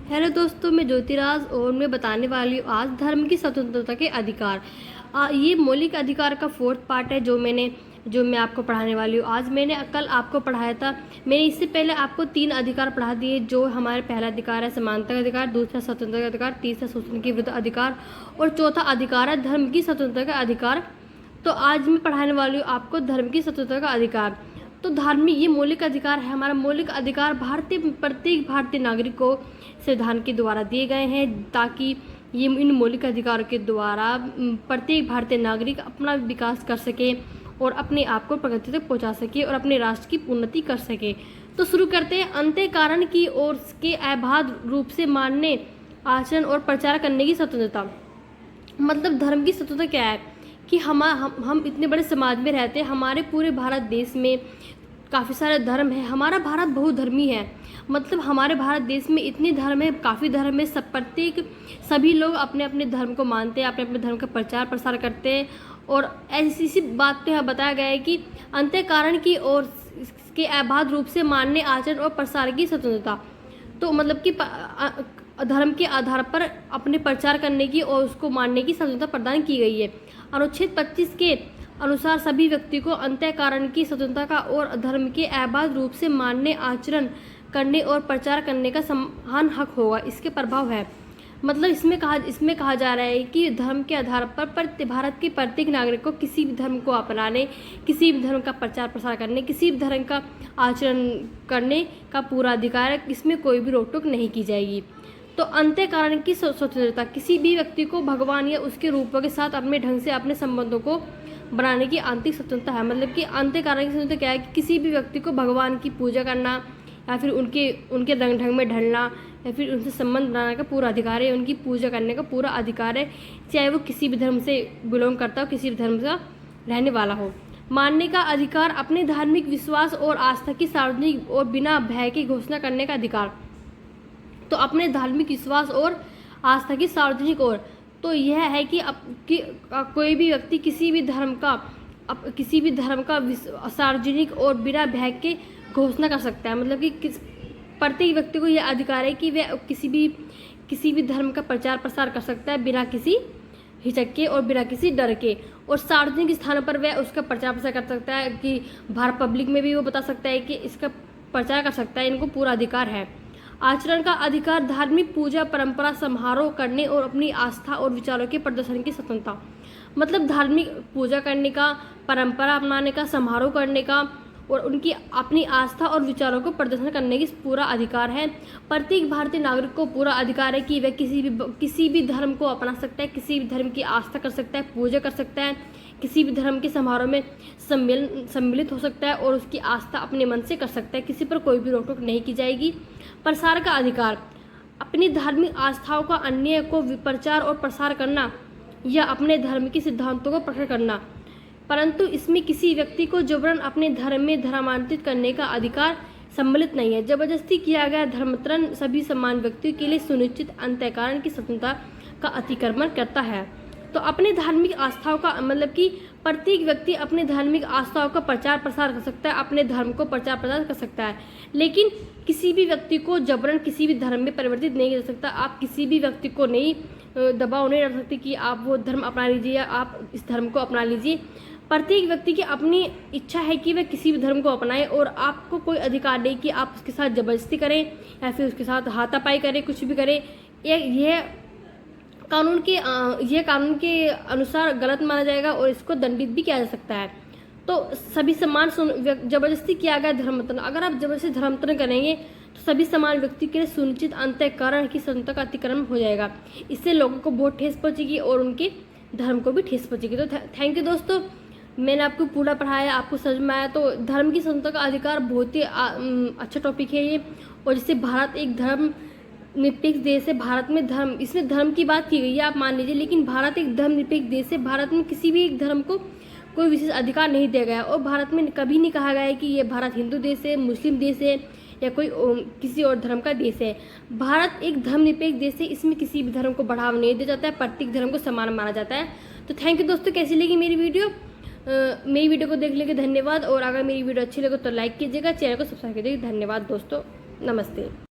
Hello दोस्तों, मैं ज्योतिराज और मैं बताने वाली हूँ आज धर्म की स्वतंत्रता के अधिकार। ये मौलिक अधिकार का फोर्थ पार्ट है जो मैं आपको पढ़ाने वाली हूँ। आज मैंने कल आपको पढ़ाया था। मैंने इससे पहले आपको 3 अधिकार पढ़ा दिए जो हमारे पहला अधिकार है समानता का अधिकार, दूसरा स्वतंत्रता का अधिकार, तीसरा शोषण के विरुद्ध अधिकार और चौथा अधिकार है धर्म की स्वतंत्रता का अधिकार। तो आज मैं पढ़ाने वाली हूँ आपको धर्म की स्वतंत्रता का अधिकार। तो धार्मिक ये मौलिक अधिकार है। हमारा मौलिक अधिकार प्रत्येक भारतीय नागरिक को संविधान के द्वारा दिए गए हैं ताकि ये इन मौलिक अधिकारों के द्वारा प्रत्येक भारतीय नागरिक अपना विकास कर सके और अपने आप को प्रगति तक पहुंचा सके और अपने राष्ट्र की उन्नति कर सके। तो शुरू करते हैं। अंतःकरण की ओर के अबाध रूप से मानने, आचरण और प्रचार करने की स्वतंत्रता। मतलब धर्म की स्वतंत्रता क्या है कि हम इतने बड़े समाज में रहते हैं। हमारे पूरे भारत देश में काफ़ी सारे धर्म है। हमारा भारत बहुधर्मी है। मतलब हमारे भारत देश में इतने धर्म है, काफ़ी धर्म है। सभी लोग अपने अपने धर्म को मानते हैं, अपने अपने धर्म का प्रचार प्रसार करते हैं। और ऐसी बात तो यहाँ बताया गया है कि अंतःकरण की ओर के अबाध रूप से मानने, आचरण और प्रसार की स्वतंत्रता। तो मतलब कि धर्म के आधार पर अपने प्रचार करने की और उसको मानने की स्वतंत्रता प्रदान की गई है। अनुच्छेद 25 के अनुसार सभी व्यक्ति को अंतःकरण की स्वतंत्रता का और धर्म के अबाध रूप से मानने, आचरण करने और प्रचार करने का समान हक होगा। इसके प्रभाव है मतलब इसमें कहा जा रहा है कि धर्म के आधार पर भारत के प्रत्येक नागरिक को किसी भी धर्म को अपनाने, किसी भी धर्म का प्रचार प्रसार करने, किसी भी धर्म का आचरण करने का पूरा अधिकार है। इसमें कोई भी रोक टोक नहीं की जाएगी। तो अंतःकरण की स्वतंत्रता किसी भी व्यक्ति को भगवान या उसके रूपों के साथ अपने ढंग से अपने संबंधों को बनाने की आंतरिक स्वतंत्रता है। मतलब कि अंतःकरण की स्वतंत्रता क्या है कि किसी भी व्यक्ति को भगवान की पूजा करना या फिर उनके रंग ढंग में ढलना या फिर उनसे संबंध बनाने का पूरा अधिकार है, उनकी पूजा करने का पूरा अधिकार है, चाहे वो किसी भी धर्म से बिलोंग करता हो, किसी भी धर्म का रहने वाला हो। मानने का अधिकार अपने धार्मिक विश्वास और आस्था की सार्वजनिक और बिना भय की घोषणा करने का अधिकार। तो अपने धार्मिक विश्वास और आस्था की सार्वजनिक और तो यह है कि कोई भी व्यक्ति किसी भी धर्म का सार्वजनिक और बिना भय के घोषणा कर सकता है। मतलब कि प्रत्येक व्यक्ति को यह अधिकार है कि वह किसी भी धर्म का प्रचार प्रसार कर सकता है बिना किसी हिचक के और बिना किसी डर के। और सार्वजनिक स्थानों पर वह उसका प्रचार प्रसार कर सकता है कि बाहर पब्लिक में भी वो बता सकता है कि इसका प्रचार कर सकता है। इनको पूरा अधिकार है। आचरण का अधिकार धार्मिक पूजा परंपरा समारोह करने और अपनी आस्था और विचारों के प्रदर्शन की स्वतंत्रता। मतलब धार्मिक पूजा करने का, परंपरा अपनाने का, समारोह करने का और उनकी अपनी आस्था और विचारों को प्रदर्शन करने की पूरा अधिकार है। प्रत्येक भारतीय नागरिक को पूरा अधिकार है कि वह किसी भी धर्म को अपना सकता है, किसी भी धर्म की आस्था कर सकता है, पूजा कर सकता है, किसी भी धर्म के समारोह में सम्मिलित हो सकता है और उसकी आस्था अपने मन से कर सकता है। किसी पर कोई भी रोक टोक नहीं की जाएगी। प्रसार का अधिकार अपनी धार्मिक आस्थाओं का अन्य को प्रचार और प्रसार करना या अपने धर्म के सिद्धांतों को प्रकट करना, परंतु इसमें किसी व्यक्ति को जबरन अपने धर्म में धर्मांतरित करने का अधिकार सम्मिलित नहीं है। जबरदस्ती किया गया धर्मांतरण सभी समान व्यक्तियों के लिए सुनिश्चित अंतःकरण की स्वतंत्रता का अतिक्रमण करता है। तो अपने धार्मिक आस्थाओं का मतलब कि प्रत्येक व्यक्ति अपने धार्मिक आस्थाओं का प्रचार प्रसार कर सकता है, अपने धर्म को प्रचार प्रसार कर सकता है, लेकिन किसी भी व्यक्ति को जबरन किसी भी धर्म में परिवर्तित नहीं कर सकता। आप किसी भी व्यक्ति को नहीं दबाव नहीं रख सकते कि आप वो धर्म अपना लीजिए या आप इस धर्म को अपना लीजिए। प्रत्येक व्यक्ति की अपनी इच्छा है कि वह किसी भी धर्म को अपनाए और आपको कोई अधिकार नहीं कि आप उसके साथ जबरदस्ती करें या फिर उसके साथ हाथापाई करें, कुछ भी करें। यह कानून के अनुसार गलत माना जाएगा और इसको दंडित भी किया जा सकता है। तो सभी समान जबरदस्ती किया गया धर्मांतरण, अगर आप जबरदस्ती धर्मांतरण करेंगे तो सभी समान व्यक्ति के लिए सुनिश्चित अंतःकरण की स्वतंत्रता का अतिक्रमण हो जाएगा। इससे लोगों को बहुत ठेस पहुंचेगी और उनके धर्म को भी ठेस पहुंचेगी। तो थैंक यू दोस्तों, मैंने आपको पूरा पढ़ाया, आपको समझ में आया। तो धर्म की स्वतंत्रता का अधिकार बहुत ही अच्छा टॉपिक है ये। और जैसे भारत एक धर्म निरपेक्ष देश है, भारत में इसमें धर्म की बात की गई है, आप मान लीजिए, लेकिन भारत एक धर्म निरपेक्ष देश है। भारत में किसी भी एक धर्म को कोई विशेष अधिकार नहीं दिया गया और भारत में कभी नहीं कहा गया है कि ये भारत हिंदू देश है, मुस्लिम देश है या कोई किसी और धर्म का देश है। भारत एक धर्म निरपेक्ष देश है। इसमें किसी भी धर्म को बढ़ावा नहीं दिया जाता है, प्रत्येक धर्म को समान माना जाता है। तो थैंक यू दोस्तों, कैसी लगी मेरी वीडियो? मेरी वीडियो को देखने के धन्यवाद। और अगर मेरी वीडियो अच्छी लगे तो लाइक कीजिएगा, चैनल को सब्सक्राइब कीजिएगा। धन्यवाद दोस्तों, नमस्ते।